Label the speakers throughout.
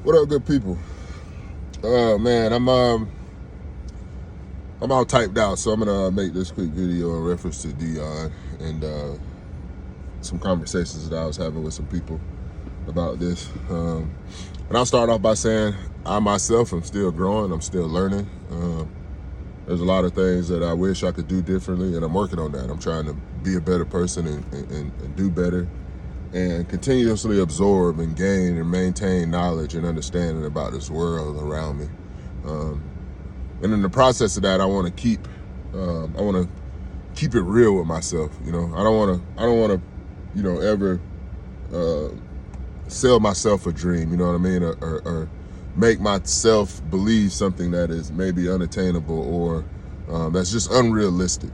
Speaker 1: What up, good people? Man, I'm all typed out, so I'm gonna make this quick video in reference to Dion and some conversations that I was having with some people about this. And I'll start off by saying I myself am still growing. I'm still learning. There's a lot of things that I wish I could do differently, and I'm working on that. I'm trying to be a better person and do better, and continuously absorb and gain and maintain knowledge and understanding about this world around me. And in the process of that, I want to keep it real with myself. I don't want to, ever sell myself a dream. You know what I mean, or make myself believe something that is maybe unattainable or that's just unrealistic.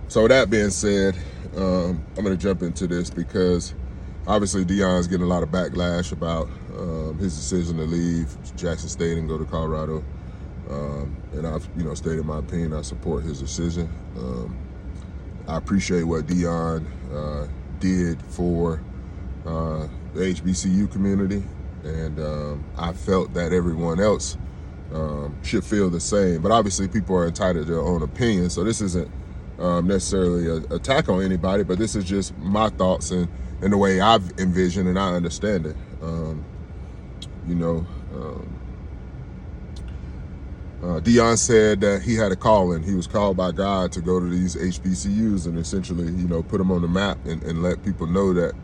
Speaker 1: So with that being said, I'm going to jump into this because obviously Dion's getting a lot of backlash about his decision to leave Jackson State and go to Colorado. And I've, stated my opinion. I support his decision. I appreciate what Dion did for the HBCU community, and I felt that everyone else should feel the same. But obviously, people are entitled to their own opinion, so this isn't necessarily an attack on anybody, but this is just my thoughts and the way I've envisioned and I understand it. Dion said that he had a calling. He was called by God to go to these HBCUs and essentially, put them on the map and let people know that,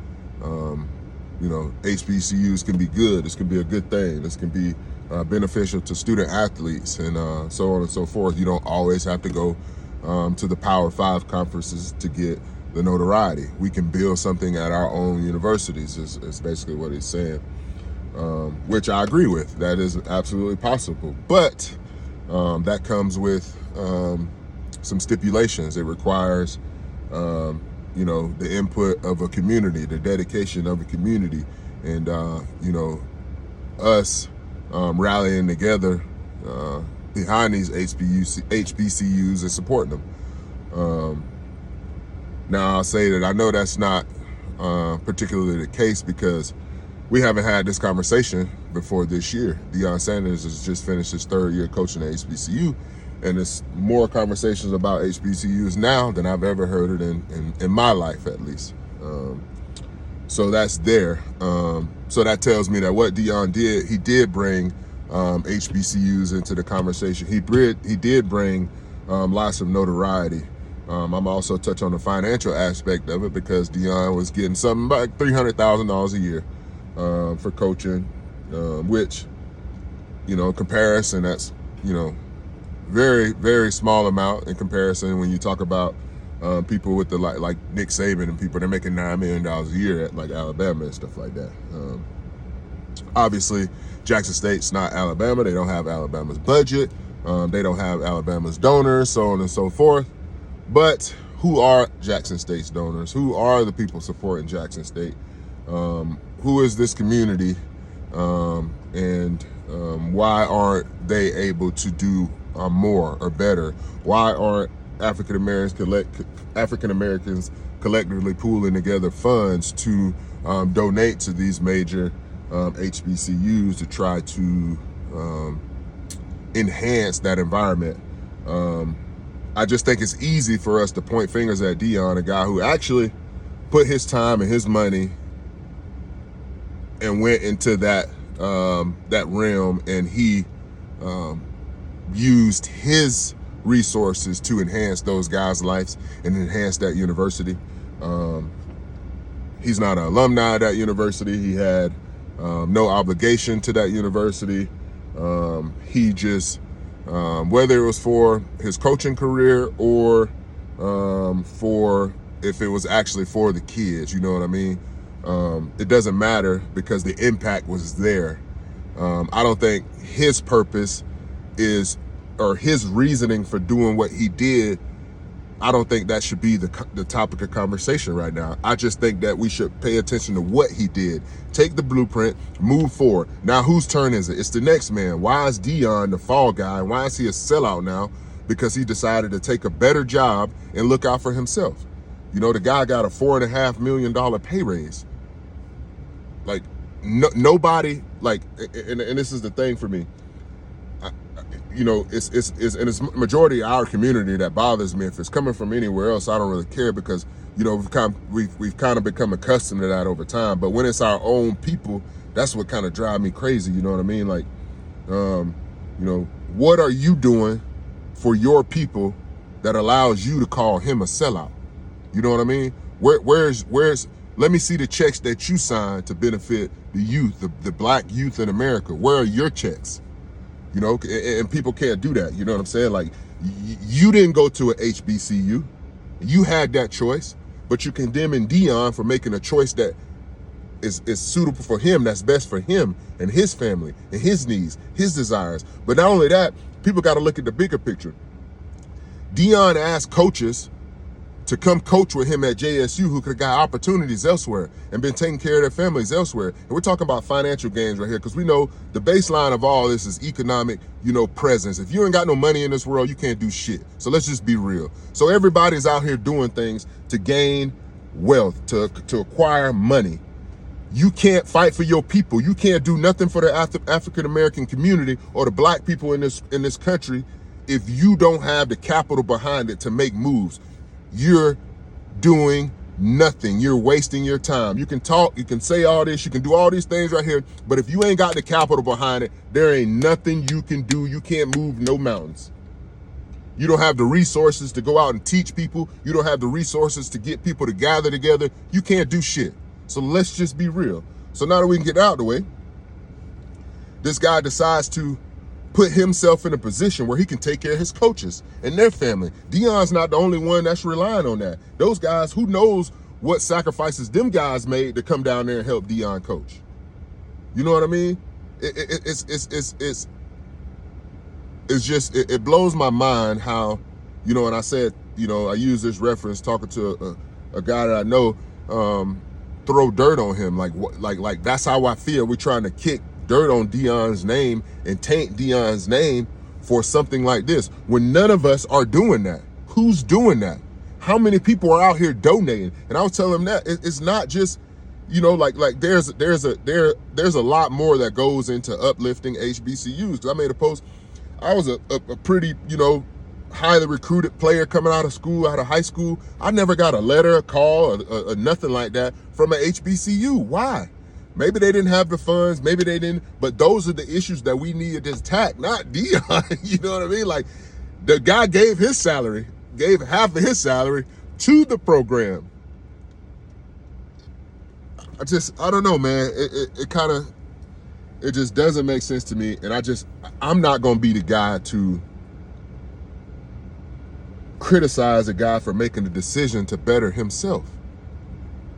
Speaker 1: HBCUs can be good. This can be a good thing. This can be beneficial to student athletes and so on and so forth. You don't always have to go to the Power 5 conferences to get the notoriety. We can build something at our own universities is basically what he's saying, which I agree with. That is absolutely possible. But that comes with some stipulations. It requires, the input of a community, the dedication of a community, and, us rallying together behind these HBCUs and supporting them. Now, I'll say that I know that's not particularly the case because we haven't had this conversation before this year. Deion Sanders has just finished his third year coaching at HBCU, and there's more conversations about HBCUs now than I've ever heard it in my life, at least. So that's there. So that tells me that what Deion did, he did bring HBCUs into the conversation. He did bring lots of notoriety. I'm also touch on the financial aspect of it because Deion was getting something like $300,000 a year for coaching, which, in comparison, that's, very, very small amount in comparison when you talk about people with the like Nick Saban and people, they're making $9 million a year at like Alabama and stuff like that. Obviously, Jackson State's not Alabama. They don't have Alabama's budget. They don't have Alabama's donors, so on and so forth. But who are Jackson State's donors? Who are the people supporting Jackson State? Who is this community? And why aren't they able to do more or better? Why aren't African Americans collectively pooling together funds to donate to these major HBCUs to try to enhance that environment? I just think it's easy for us to point fingers at Deion, a guy who actually put his time and his money and went into that realm, and he used his resources to enhance those guys' lives and enhance that university. He's not an alumni of that university. He had no obligation to that university. He just, whether it was for his coaching career or for if it was actually for the kids, you know what I mean? It doesn't matter because the impact was there. I don't think his purpose is, or his reasoning for doing what he did, I don't think that should be the topic of conversation right now. I just think that we should pay attention to what he did. Take the blueprint, move forward. Now, whose turn is it? It's the next man. Why is Deion the fall guy? Why is he a sellout now? Because he decided to take a better job and look out for himself. The guy got a $4.5 million pay raise. Like, nobody like, and this is the thing for me. It's majority of our community that bothers me. If it's coming from anywhere else, I don't really care, because we've kind of become accustomed to that over time. But when it's our own people, that's what kind of drive me crazy. You know what I mean? Like, what are you doing for your people that allows you to call him a sellout? You know what I mean? Where's let me see the checks that you signed to benefit the youth, the black youth in America. Where are your checks? And people can't do that. You know what I'm saying? Like, you didn't go to a HBCU. You had that choice, but you're condemning Deion for making a choice that is suitable for him, that's best for him and his family and his needs, his desires. But not only that, people got to look at the bigger picture. Deion asked coaches to come coach with him at JSU who could have got opportunities elsewhere and been taking care of their families elsewhere. And we're talking about financial gains right here, because we know the baseline of all this is economic, presence. If you ain't got no money in this world, you can't do shit. So let's just be real. So everybody's out here doing things to gain wealth, to acquire money. You can't fight for your people. You can't do nothing for the African-American community or the black people in this country if you don't have the capital behind it to make moves. You're doing nothing. You're wasting your time. You can talk, you can say all this, you can do all these things right here, but if you ain't got the capital behind it, there ain't nothing you can do. You can't move no mountains. You don't have the resources to go out and teach people. You don't have the resources to get people to gather together. You can't do shit. So let's just be real. So now that we can get out of the way, this guy decides to put himself in a position where he can take care of his coaches and their family. Deion's not the only one that's relying on that. Those guys, who knows what sacrifices them guys made to come down there and help Deion coach. You know what I mean? It blows my mind how, and I said, I use this reference talking to a guy that I know, throw dirt on him. Like that's how I feel. We're trying to kick dirt on Deion's name and taint Deion's name for something like this, when none of us are doing that. Who's doing that? How many people are out here donating? And I was telling him that it's not just, there's a lot more that goes into uplifting HBCUs. Because I made a post. I was a pretty, highly recruited player coming out of school, out of high school. I never got a letter, a call, or nothing like that from an HBCU. Why? Maybe they didn't have the funds, maybe they didn't, but those are the issues that we needed to attack, not Deion. You know what I mean? Like, the guy gave half of his salary to the program. I don't know, man. It just doesn't make sense to me. And I'm not going to be the guy to criticize a guy for making the decision to better himself.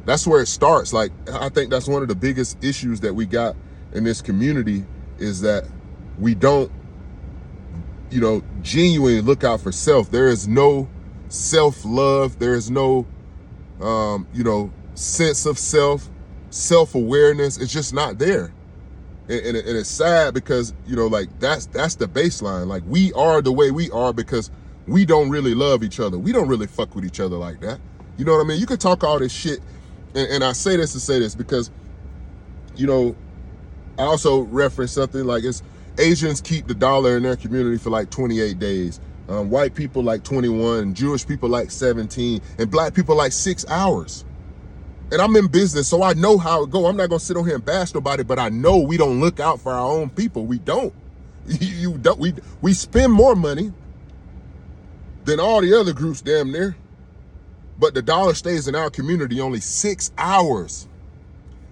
Speaker 1: That's where it starts. Like, I think that's one of the biggest issues that we got in this community, is that we don't, genuinely look out for self. There is no self-love. There is no, sense of self-awareness. It's just not there. And it's sad because, that's the baseline. Like, we are the way we are because we don't really love each other. We don't really fuck with each other like that. You know what I mean? You can talk all this shit. And I say this to say this because, I also reference something like Asians keep the dollar in their community for like 28 days. White people like 21, Jewish people like 17, and black people like 6 hours. And I'm in business, so I know how it go. I'm not gonna sit on here and bash nobody, but I know we don't look out for our own people. We don't. We spend more money than all the other groups damn near. But the dollar stays in our community only 6 hours.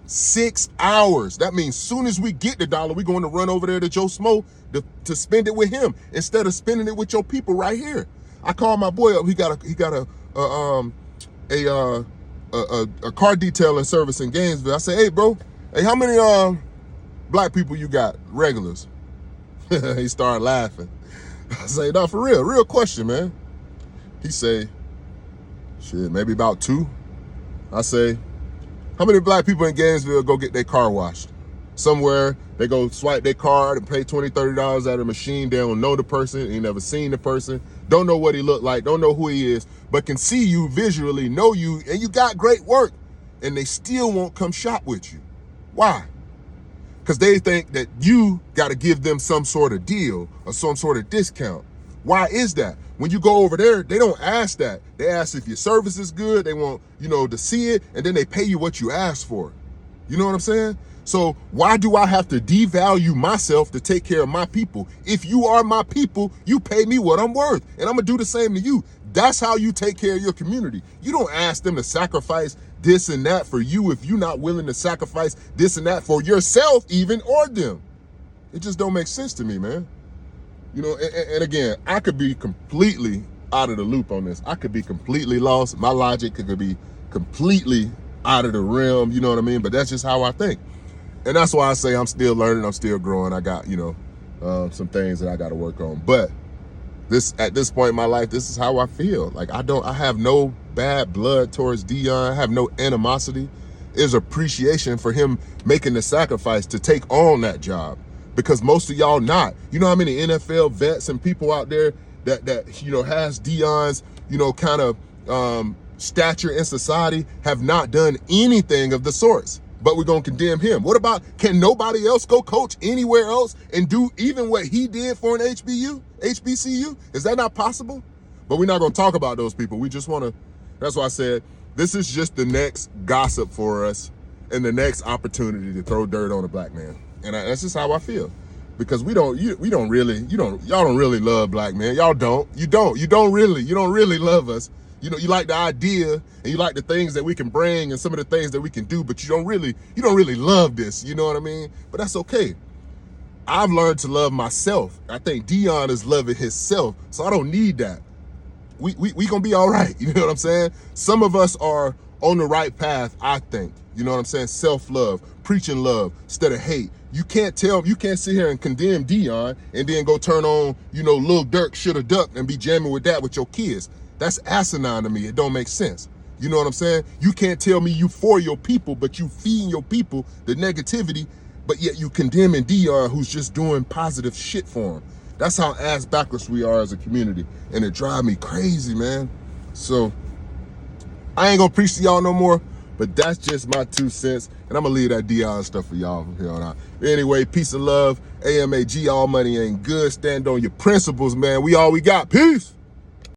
Speaker 1: 6 hours. That means soon as we get the dollar, we're going to run over there to Joe Smo to spend it with him instead of spending it with your people right here. I called my boy up. He got a car detailing service in Gainesville. I said, hey, bro, how many black people you got, regulars? He started laughing. I say, no, for real question, man. He say, shit, maybe about 2. I say, how many black people in Gainesville go get their car washed? Somewhere, they go swipe their card and pay $20, $30 at a machine. They don't know the person, ain't never seen the person, don't know what he looked like, don't know who he is, but can see you visually, know you, and you got great work, and they still won't come shop with you. Why? because they think that you got to give them some sort of deal or some sort of discount. Why is that? When you go over there, they don't ask that. They ask if your service is good. They want, to see it, and then they pay you what you ask for. You know what I'm saying? So why do I have to devalue myself to take care of my people? If you are my people, you pay me what I'm worth, and I'm gonna do the same to you. That's how you take care of your community. You don't ask them to sacrifice this and that for you if you're not willing to sacrifice this and that for yourself even, or them. It just don't make sense to me, man. And again, I could be completely out of the loop on this. I could be completely lost. My logic could be completely out of the realm, you know what I mean? But that's just how I think. And that's why I say I'm still learning, I'm still growing. I got, some things that I got to work on. But at this point in my life, this is how I feel. Like I have no bad blood towards Deion. I have no animosity. There's appreciation for him making the sacrifice to take on that job, because most of y'all not. You know how many NFL vets and people out there that has Deion's, kind of stature in society have not done anything of the sorts. But we're going to condemn him. What about, can nobody else go coach anywhere else and do even what he did for an HBCU? Is that not possible? But we're not going to talk about those people. We just want to, that's why I said, this is just the next gossip for us and the next opportunity to throw dirt on a black man. And that's just how I feel. Because y'all don't really love black men. Y'all don't. You don't really love us. You like the idea and you like the things that we can bring and some of the things that we can do, but you don't really love this, you know what I mean? But that's okay. I've learned to love myself. I think Deion is loving himself, so I don't need that. We gonna be all right, you know what I'm saying? Some of us are on the right path, I think. You know what I'm saying? Self-love, preaching love instead of hate. You can't sit here and condemn Deion and then go turn on, Lil Durk shoulda ducked and be jamming with that with your kids. That's asinine to me. It don't make sense. You know what I'm saying? You can't tell me you for your people, but you feeding your people the negativity, but yet you condemning Deion, who's just doing positive shit for him. That's how ass backwards we are as a community, and it drives me crazy, man. So I ain't gonna preach to y'all no more, but that's just my 2 cents, and I'm gonna leave that Deion stuff for y'all from here on out. Anyway, peace and love. AMAG, all money ain't good. Stand on your principles, man. We all we got. Peace.